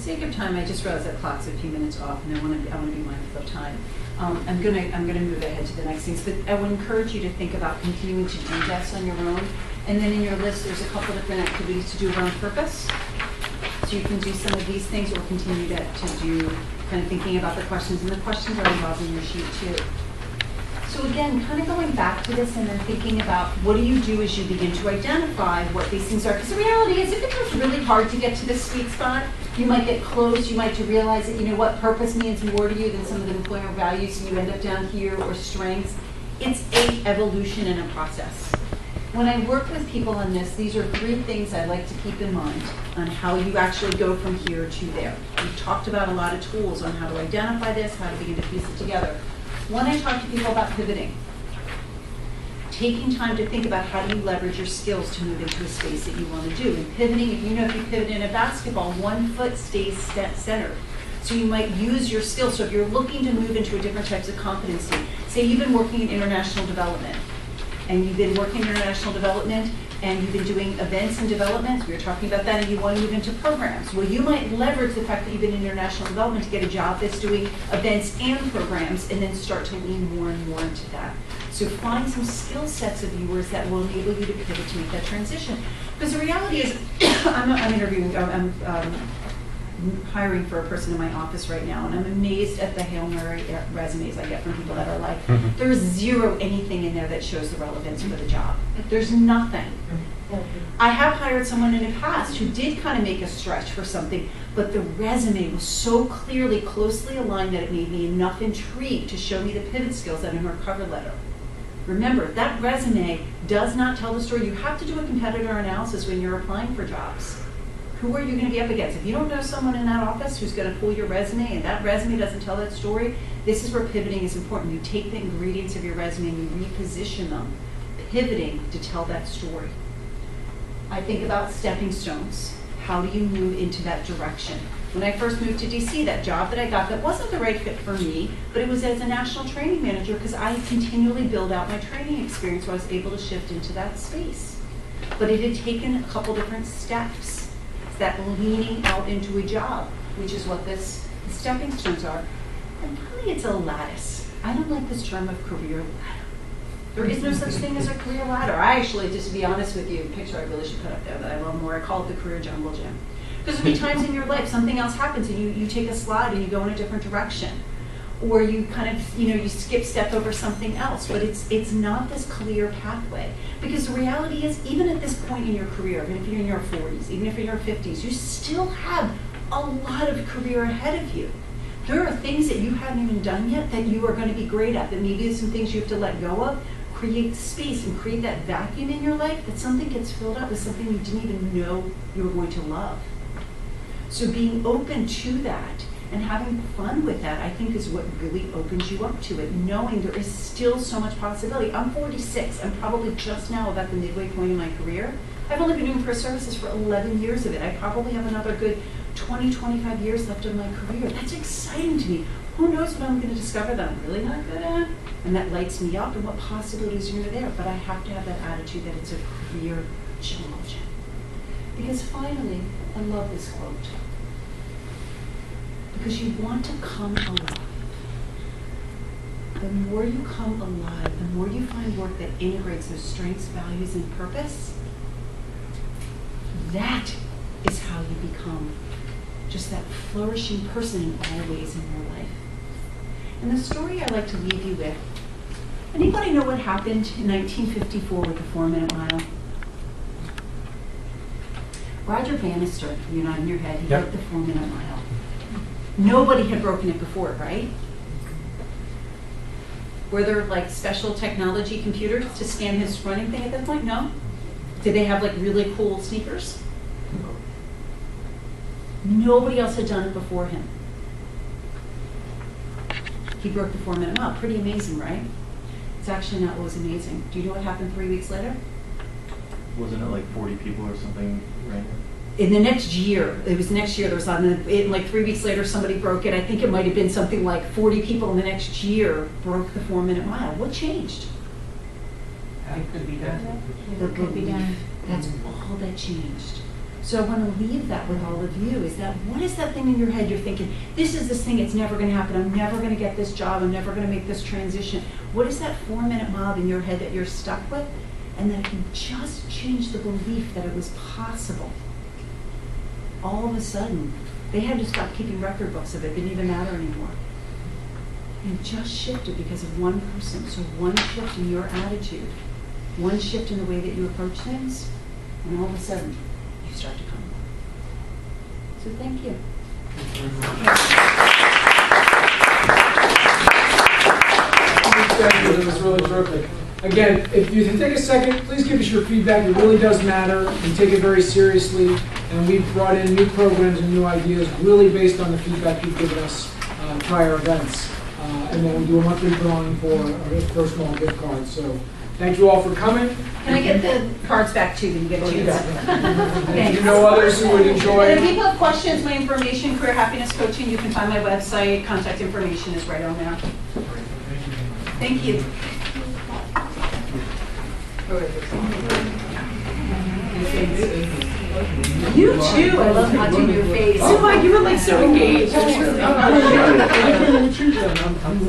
sake of time, I just realized that clock's a few minutes off, and I want to be mindful of time. I'm gonna move ahead to the next things, but I would encourage you to think about continuing to do this on your own. And then in your list, there's a couple different activities to do around purpose. So you can do some of these things, or continue to do kind of thinking about the questions, and the questions are involved in your sheet too. So again, kind of going back to this and then thinking about what do you do as you begin to identify what these things are. Because the reality is, it becomes really hard to get to this sweet spot. You might get close, you might realize that, you know what, purpose means more to you than some of the employer values, and you end up down here, or strengths. It's an evolution and a process. When I work with people on this, these are 3 things I like to keep in mind on how you actually go from here to there. We've talked about a lot of tools on how to identify this, how to begin to piece it together. When I talk to people about pivoting, taking time to think about how do you leverage your skills to move into a space that you want to do. And pivoting, if you pivot in a basketball, one foot stays centered. So you might use your skills. So if you're looking to move into a different types of competency, say you've been working in international development, and you've been working in international development, and you've been doing events and development, we were talking about that, and you want to move into programs. Well, you might leverage the fact that you've been in international development to get a job that's doing events and programs, and then start to lean more and more into that. So find some skill sets of yours that will enable you to pivot to make that transition. Because the reality is, I'm hiring for a person in my office right now, and I'm amazed at the Hail Mary resumes I get from people that are like, there's zero anything in there that shows the relevance for the job. There's nothing. I have hired someone in the past who did kind of make a stretch for something, but the resume was so clearly, closely aligned that it made me enough intrigued to show me the pivot skills that are in her cover letter. Remember, that resume does not tell the story. You have to do a competitor analysis when you're applying for jobs. Who are you going to be up against? If you don't know someone in that office who's going to pull your resume, and that resume doesn't tell that story, this is where pivoting is important. You take the ingredients of your resume and you reposition them, pivoting to tell that story. I think about stepping stones. How do you move into that direction? When I first moved to DC, that job that I got that wasn't the right fit for me, but it was as a national training manager because I continually build out my training experience, so I was able to shift into that space. But it had taken a couple different steps. That leaning out into a job, which is what the stepping stones are. And really it's a lattice. I don't like this term of career ladder. There is no such thing as a career ladder. I actually, just to be honest with you, a picture I really should put up there that I love more, I call it the career jungle gym. Because there'll be times in your life something else happens and you take a slide and you go in a different direction. Or you kind of, you step over something else, but it's not this clear pathway. Because the reality is, even at this point in your career, even if you're in your 40s, even if you're in your 50s, you still have a lot of career ahead of you. There are things that you haven't even done yet that you are going to be great at, that maybe there's some things you have to let go of, create space and create that vacuum in your life that something gets filled up with something you didn't even know you were going to love. So being open to that and having fun with that, I think, is what really opens you up to it, knowing there is still so much possibility. I'm 46. I'm probably just now about the midway point in my career. I've only been doing career services for 11 years of it. I probably have another good 20, 25 years left of my career. That's exciting to me. Who knows what I'm going to discover that I'm really not good at? And that lights me up and what possibilities are there. But I have to have that attitude that it's a career challenge. Because finally, I love this quote. Because you want to come alive. The more you come alive, the more you find work that integrates those strengths, values, and purpose, that is how you become just that flourishing person in all ways in your life. And the story I like to leave you with, anybody know what happened in 1954 with the 4-minute mile? Roger Bannister, you're not in your head, he broke the 4-minute mile. Nobody had broken it before, right? Were there like special technology computers to scan his running thing at that point? No? Did they have like really cool sneakers? Nobody else had done it before him. He broke the 4-minute mile. Pretty amazing, right? It's actually not what was amazing. Do you know what happened 3 weeks later? Wasn't it like 40 people or something right here? In the next year, it was next year, there was like 3 weeks later, somebody broke it. I think it might have been something like 40 people in the next year broke the 4-minute mile. What changed? It could be done. The belief. That's all that changed. So I want to leave that with all of you, is that what is that thing in your head you're thinking, this is this thing, it's never going to happen, I'm never going to get this job, I'm never going to make this transition. What is that 4-minute mob in your head that you're stuck with? And then if you just change the belief that it was possible, all of a sudden, they had to stop keeping record books of it, it didn't even matter anymore. And just shifted because of one person. So one shift in your attitude, one shift in the way that you approach things, and all of a sudden, you start to come. So thank you. It was really terrific. Again, if you can take a second, please give us your feedback. It really does matter. We take it very seriously, and we've brought in new programs and new ideas really based on the feedback you've given us prior events. And then we do a monthly drawing for a small gift card. So thank you all for coming. Can I get the cards back too? Can you get a chance? You know others who would enjoy. And if people have questions, my information, Career Happiness Coaching, you can find my website. Contact information is right on there. Thank you. You too. I love watching your face. Oh my, you were like so engaged.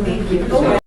Thank you.